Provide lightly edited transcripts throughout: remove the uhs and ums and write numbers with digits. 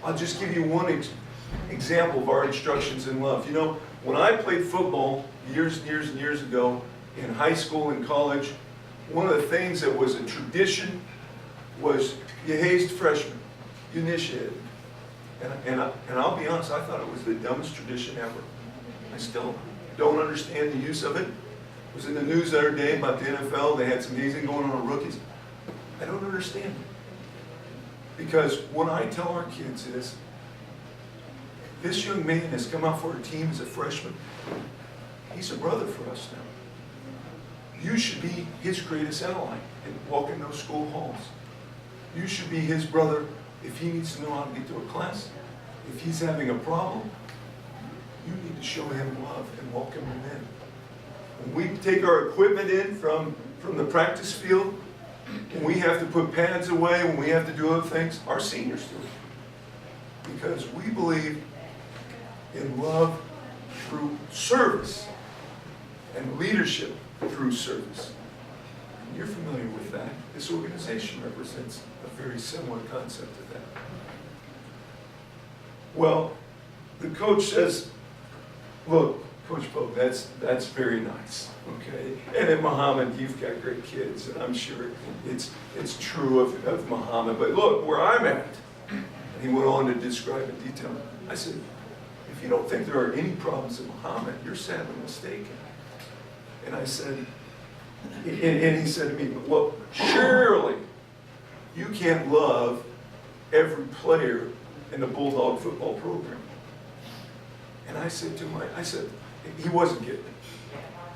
I'll just give you one example of our instructions in love. You know, when I played football years and years and years ago, in high school and college, one of the things that was a tradition was you hazed freshmen, you initiated. And I'll be honest, I thought it was the dumbest tradition ever. I still don't understand the use of it. It was in the news the other day about the NFL. They had some hazing going on rookies. I don't understand it. Because what I tell our kids is, this young man has come out for our team as a freshman. He's a brother for us now. You should be his greatest ally and walk in those school halls. You should be his brother if he needs to know how to get to a class. If he's having a problem, you need to show him love and welcome him in. When we take our equipment in from the practice field, when we have to put pads away, when we have to do other things, our seniors do it. Because we believe in love through service and leadership through service. And you're familiar with that. This organization represents a very similar concept to that. Well, the coach says, look, Coach Pogue, that's very nice, okay? And at Mahomet, you've got great kids, and I'm sure it's true of Mahomet. But look, where I'm at, and he went on to describe in detail. I said, if you don't think there are any problems at Mahomet, you're sadly mistaken. And I said, and he said to me, well, surely you can't love every player in the Bulldog football program. And I said to him, he wasn't getting it.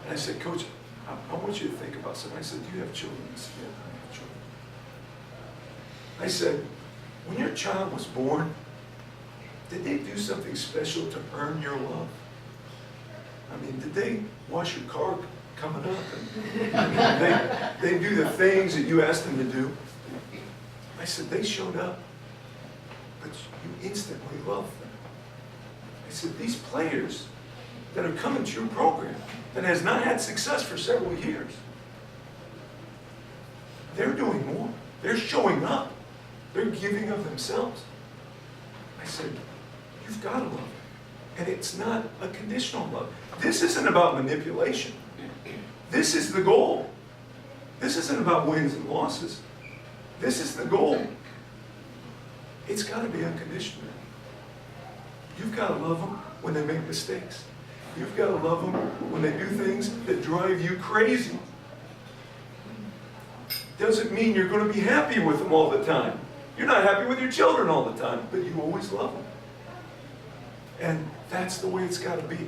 And I said, Coach, I want you to think about something. I said, do you have children? He said, yeah, I have children. I said, when your child was born, did they do something special to earn your love? I mean, did they wash your car coming up? And they do the things that you asked them to do? I said, they showed up, but you instantly loved them. I said, these players that are coming to your program that has not had success for several years, they're doing more. They're showing up. They're giving of themselves. I said, you've got to love them. And it's not a conditional love. This isn't about manipulation. This is the goal. This isn't about wins and losses. This is the goal. It's got to be unconditional. You've got to love them when they make mistakes. You've got to love them when they do things that drive you crazy. Doesn't mean you're going to be happy with them all the time. You're not happy with your children all the time, but you always love them. And that's the way it's got to be.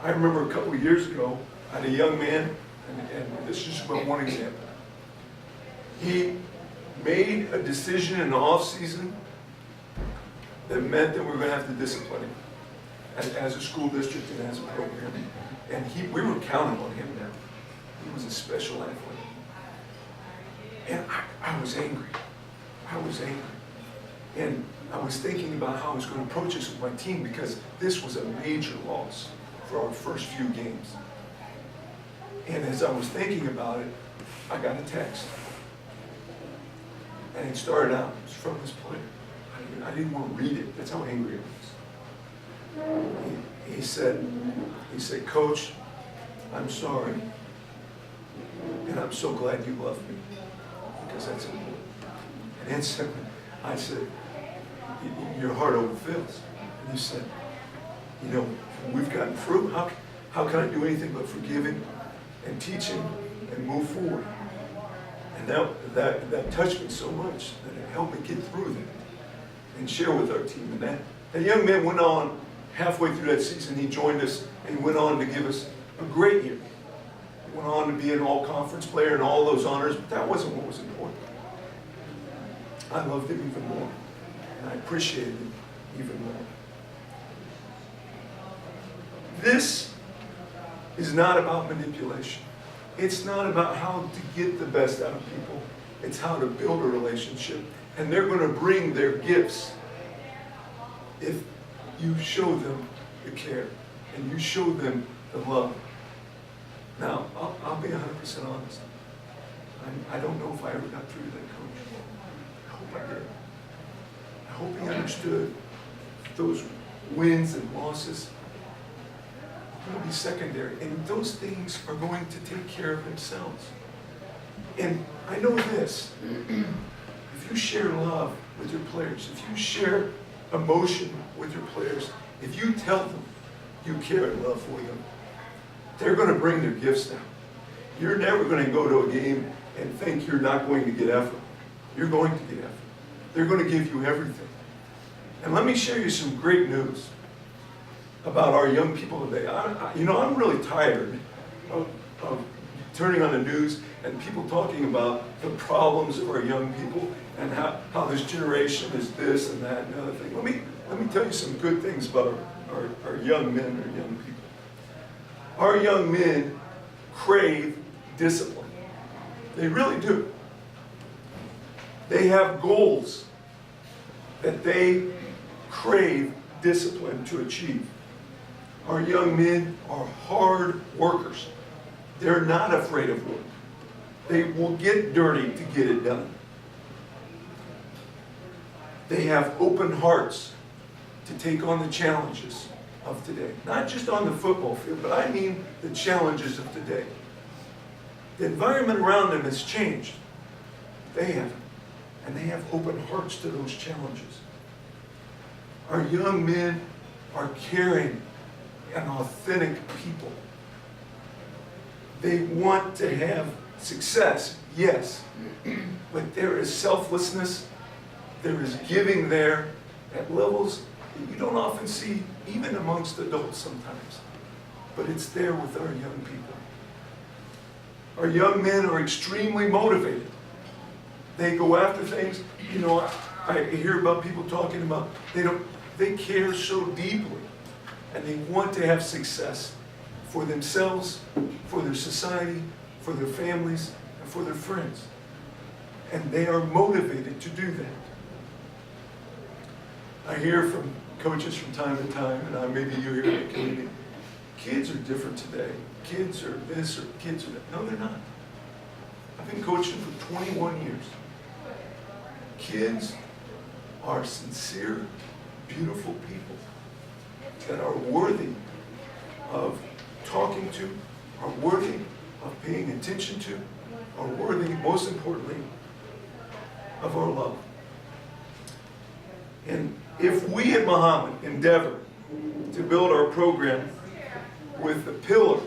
I remember a couple of years ago, I had a young man, and this is just about one example. He made a decision in the off season that meant that we were going to have to discipline him as a school district and as a program. And we were counting on him now. He was a special athlete. And I was angry. I was angry. And I was thinking about how I was going to approach this with my team because this was a major loss for our first few games. And as I was thinking about it, I got a text. And it started out, it was from this player. I didn't want to read it. That's how angry I was. He said, Coach, I'm sorry. And I'm so glad you love me. Because that's important. And instantly, I said, your heart overfills. And he said, you know, we've gotten through. How can I do anything but forgive him and teach him and move forward? And that touched me so much that it helped me get through that and share with our team. And that young man went on, halfway through that season, he joined us and went on to give us a great year. He went on to be an all-conference player and all those honors, but that wasn't what was important. I loved him even more, and I appreciated him even more. This is not about manipulation. It's not about how to get the best out of people. It's how to build a relationship. And they're going to bring their gifts if you show them the care and you show them the love. Now, I'll be 100% honest. I don't know if I ever got through to that coach. I hope I did. I hope he understood those wins and losses are going to be secondary, and those things are going to take care of themselves. And I know this, if you share love with your players, if you share emotion with your players, if you tell them you care and love for them, they're going to bring their gifts down. You're never going to go to a game and think you're not going to get effort. You're going to get effort. They're going to give you everything. And let me share you some great news about our young people today. I'm really tired of turning on the news and people talking about the problems of our young people and how this generation is this and that and other thing. Let me tell you some good things about our young men or young people. Our young men crave discipline. They really do. They have goals that they crave discipline to achieve. Our young men are hard workers. They're not afraid of work. They will get dirty to get it done. They have open hearts to take on the challenges of today. Not just on the football field, but I mean the challenges of today. The environment around them has changed. They haven't. And they have open hearts to those challenges. Our young men are caring and authentic people. They want to have success, yes, but there is selflessness, there is giving there at levels that you don't often see even amongst adults sometimes, but it's there with our young people. Our young men are extremely motivated. They go after things. I hear about people talking about they care so deeply and they want to have success for themselves, for their society, for their families, and for their friends. And they are motivated to do that. I hear from coaches from time to time, and maybe you hear it in the community, kids are different today. Kids are this or kids are that. No, they're not. I've been coaching for 21 years. Kids are sincere, beautiful people that are worthy of talking to, are worthy of paying attention to, are worthy, most importantly, of our love. And if we at Mahomet endeavor to build our program with the pillar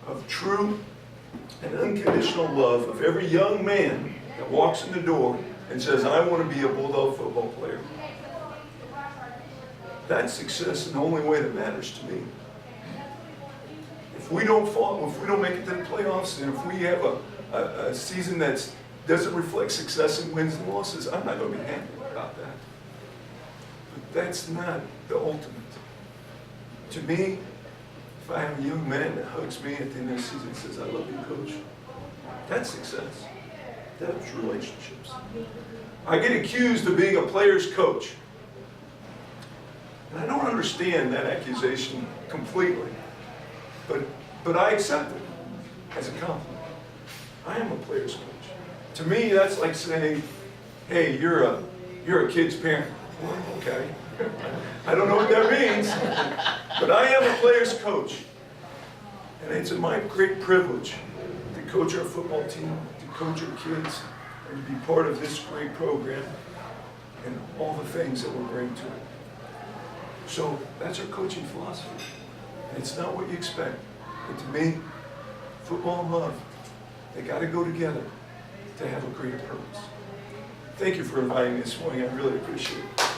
of true and unconditional love of every young man that walks in the door and says, I want to be a Bulldog football player, that's success in the only way that matters to me. If we don't fall, if we don't make it to the playoffs, and if we have a season that doesn't reflect success in wins and losses, I'm not going to be happy about that. But that's not the ultimate. To me, if I have a young man that hugs me at the end of the season and says, I love you, coach, that's success. That's relationships. I get accused of being a player's coach. And I don't understand that accusation completely. But I accept it as a compliment. I am a player's coach. To me, that's like saying, hey, you're a kid's parent. Well, okay. I don't know what that means, but I am a player's coach. And it's my great privilege to coach our football team, to coach our kids, and to be part of this great program and all the things that we'll bring to it. So that's our coaching philosophy. And it's not what you expect. But to me, football and love, they got to go together to have a greater purpose. Thank you for inviting me this morning. I really appreciate it.